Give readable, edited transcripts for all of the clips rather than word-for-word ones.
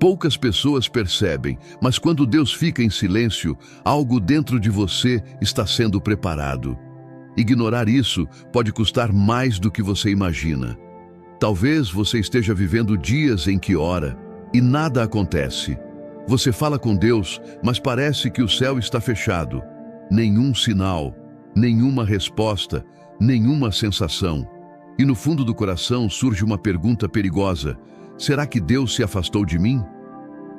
Poucas pessoas percebem, mas quando Deus fica em silêncio, algo dentro de você está sendo preparado. Ignorar isso pode custar mais do que você imagina. Talvez você esteja vivendo dias em que ora e nada acontece. Você fala com Deus, mas parece que o céu está fechado. Nenhum sinal, nenhuma resposta, nenhuma sensação. E no fundo do coração surge uma pergunta perigosa: será que Deus se afastou de mim?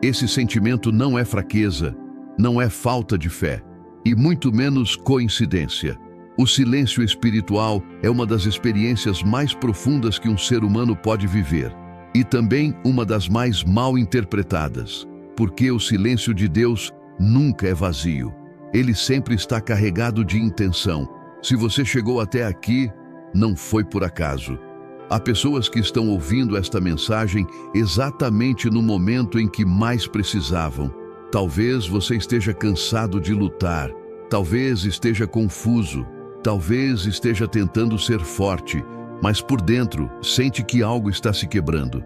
Esse sentimento não é fraqueza, não é falta de fé, e muito menos coincidência. O silêncio espiritual é uma das experiências mais profundas que um ser humano pode viver, e também uma das mais mal interpretadas, porque o silêncio de Deus nunca é vazio. Ele sempre está carregado de intenção. Se você chegou até aqui, não foi por acaso. Há pessoas que estão ouvindo esta mensagem exatamente no momento em que mais precisavam. Talvez você esteja cansado de lutar, talvez esteja confuso, talvez esteja tentando ser forte, mas por dentro sente que algo está se quebrando.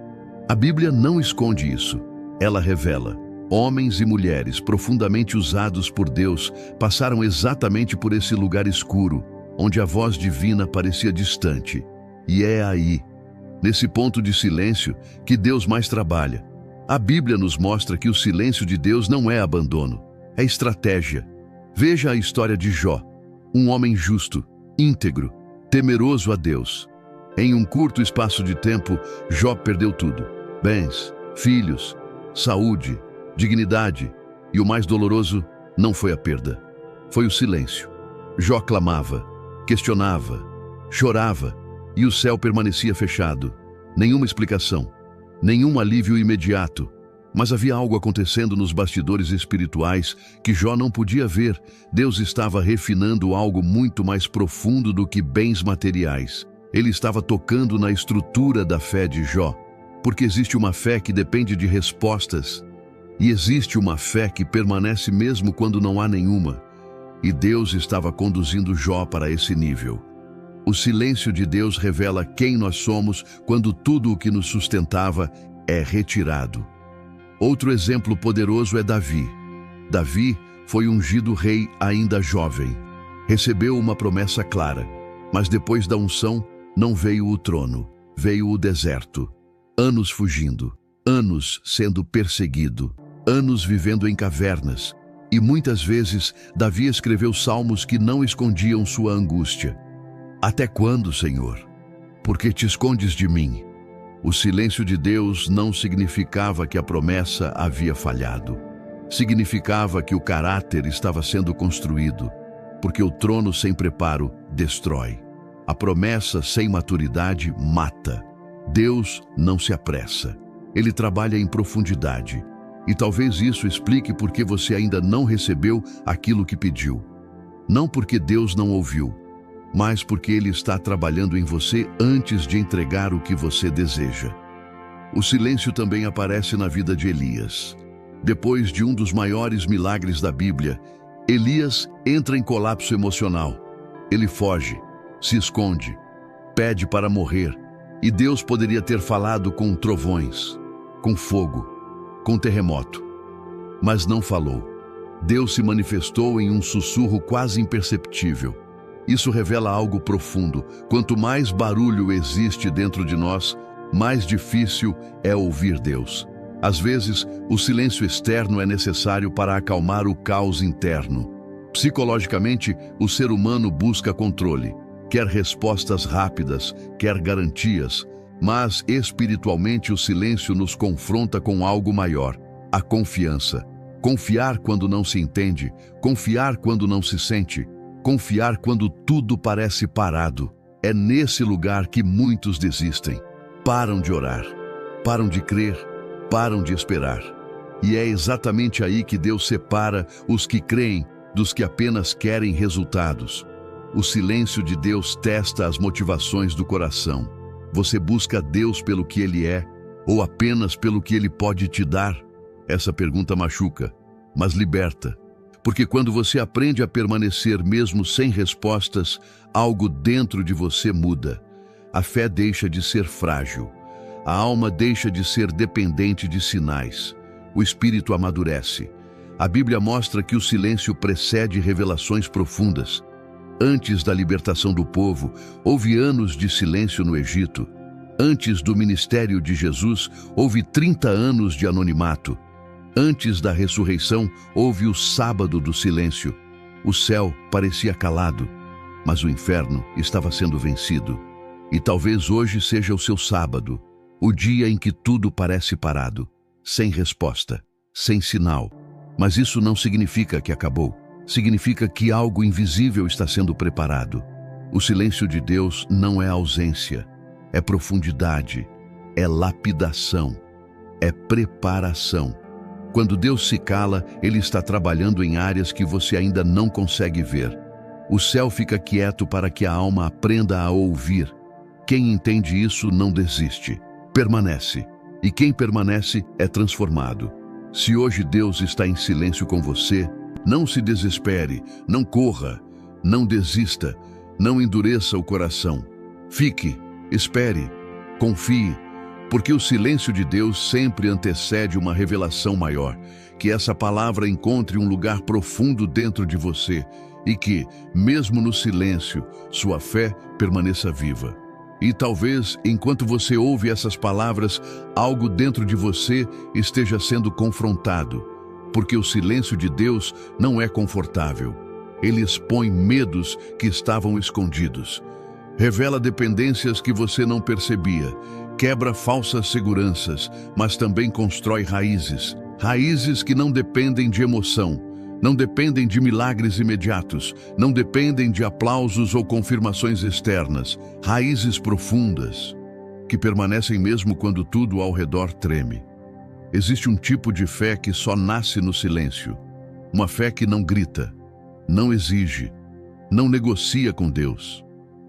A Bíblia não esconde isso. Ela revela. Homens e mulheres profundamente usados por Deus passaram exatamente por esse lugar escuro, onde a voz divina parecia distante. E é aí, nesse ponto de silêncio, que Deus mais trabalha. A Bíblia nos mostra que o silêncio de Deus não é abandono, é estratégia. Veja a história de Jó, um homem justo, íntegro, temeroso a Deus. Em um curto espaço de tempo, Jó perdeu tudo: bens, filhos, saúde, dignidade. E o mais doloroso não foi a perda, foi o silêncio. Jó clamava, questionava, chorava, e o céu permanecia fechado. Nenhuma explicação, nenhum alívio imediato. Mas havia algo acontecendo nos bastidores espirituais que Jó não podia ver. Deus estava refinando algo muito mais profundo do que bens materiais. Ele estava tocando na estrutura da fé de Jó. Porque existe uma fé que depende de respostas. E existe uma fé que permanece mesmo quando não há nenhuma. E Deus estava conduzindo Jó para esse nível. O silêncio de Deus revela quem nós somos quando tudo o que nos sustentava é retirado. Outro exemplo poderoso é Davi. Davi foi ungido rei ainda jovem. Recebeu uma promessa clara, mas depois da unção não veio o trono, veio o deserto. Anos fugindo, anos sendo perseguido, anos vivendo em cavernas. E muitas vezes Davi escreveu salmos que não escondiam sua angústia. Até quando, Senhor? Por que te escondes de mim? O silêncio de Deus não significava que a promessa havia falhado. Significava que o caráter estava sendo construído, porque o trono sem preparo destrói. A promessa sem maturidade mata. Deus não se apressa. Ele trabalha em profundidade. E talvez isso explique por que você ainda não recebeu aquilo que pediu. Não porque Deus não ouviu, mas porque Ele está trabalhando em você antes de entregar o que você deseja. O silêncio também aparece na vida de Elias. Depois de um dos maiores milagres da Bíblia, Elias entra em colapso emocional. Ele foge, se esconde, pede para morrer. E Deus poderia ter falado com trovões, com fogo, com terremoto. Mas não falou. Deus se manifestou em um sussurro quase imperceptível. Isso revela algo profundo. Quanto mais barulho existe dentro de nós, mais difícil é ouvir Deus. Às vezes, o silêncio externo é necessário para acalmar o caos interno. Psicologicamente, o ser humano busca controle, quer respostas rápidas, quer garantias, mas espiritualmente o silêncio nos confronta com algo maior: a confiança. Confiar quando não se entende, confiar quando não se sente, confiar quando tudo parece parado. É nesse lugar que muitos desistem. Param de orar, param de crer, param de esperar. E é exatamente aí que Deus separa os que creem dos que apenas querem resultados. O silêncio de Deus testa as motivações do coração. Você busca Deus pelo que Ele é ou apenas pelo que Ele pode te dar? Essa pergunta machuca, mas liberta. Porque quando você aprende a permanecer mesmo sem respostas, algo dentro de você muda. A fé deixa de ser frágil. A alma deixa de ser dependente de sinais. O espírito amadurece. A Bíblia mostra que o silêncio precede revelações profundas. Antes da libertação do povo, houve anos de silêncio no Egito. Antes do ministério de Jesus, houve 30 anos de anonimato. Antes da ressurreição, houve o sábado do silêncio. O céu parecia calado, mas o inferno estava sendo vencido. E talvez hoje seja o seu sábado, o dia em que tudo parece parado, sem resposta, sem sinal. Mas isso não significa que acabou. Significa que algo invisível está sendo preparado. O silêncio de Deus não é ausência, é profundidade, é lapidação, é preparação. Quando Deus se cala, Ele está trabalhando em áreas que você ainda não consegue ver. O céu fica quieto para que a alma aprenda a ouvir. Quem entende isso não desiste, permanece. E quem permanece é transformado. Se hoje Deus está em silêncio com você, não se desespere, não corra, não desista, não endureça o coração. Fique, espere, confie, porque o silêncio de Deus sempre antecede uma revelação maior. Que essa palavra encontre um lugar profundo dentro de você e que, mesmo no silêncio, sua fé permaneça viva. E talvez, enquanto você ouve essas palavras, algo dentro de você esteja sendo confrontado, porque o silêncio de Deus não é confortável. Ele expõe medos que estavam escondidos, revela dependências que você não percebia, quebra falsas seguranças, mas também constrói raízes que não dependem de emoção, não dependem de milagres imediatos, não dependem de aplausos ou confirmações externas, raízes profundas, que permanecem mesmo quando tudo ao redor treme. Existe um tipo de fé que só nasce no silêncio, uma fé que não grita, não exige, não negocia com Deus.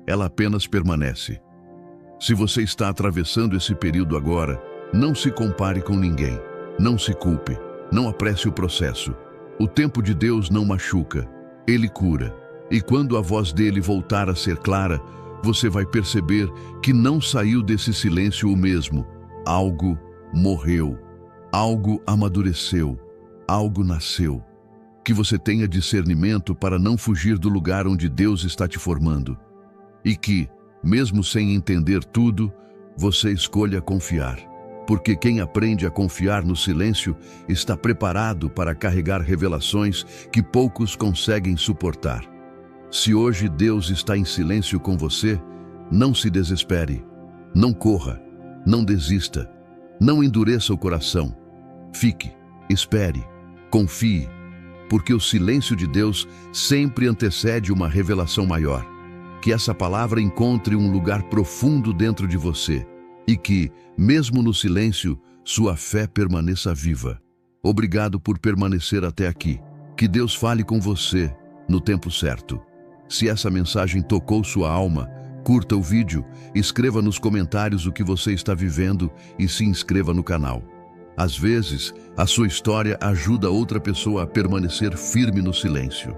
Ela apenas permanece. Se você está atravessando esse período agora, não se compare com ninguém, não se culpe, não apresse o processo. O tempo de Deus não machuca, Ele cura. E quando a voz dele voltar a ser clara, você vai perceber que não saiu desse silêncio o mesmo. Algo morreu, algo amadureceu, algo nasceu. Que você tenha discernimento para não fugir do lugar onde Deus está te formando. E que, mesmo sem entender tudo, você escolha confiar. Porque quem aprende a confiar no silêncio está preparado para carregar revelações que poucos conseguem suportar. Se hoje Deus está em silêncio com você, não se desespere, não corra, não desista, não endureça o coração. Fique, espere, confie, porque o silêncio de Deus sempre antecede uma revelação maior. Que essa palavra encontre um lugar profundo dentro de você e que, mesmo no silêncio, sua fé permaneça viva. Obrigado por permanecer até aqui. Que Deus fale com você no tempo certo. Se essa mensagem tocou sua alma, curta o vídeo, escreva nos comentários o que você está vivendo e se inscreva no canal. Às vezes, a sua história ajuda outra pessoa a permanecer firme no silêncio.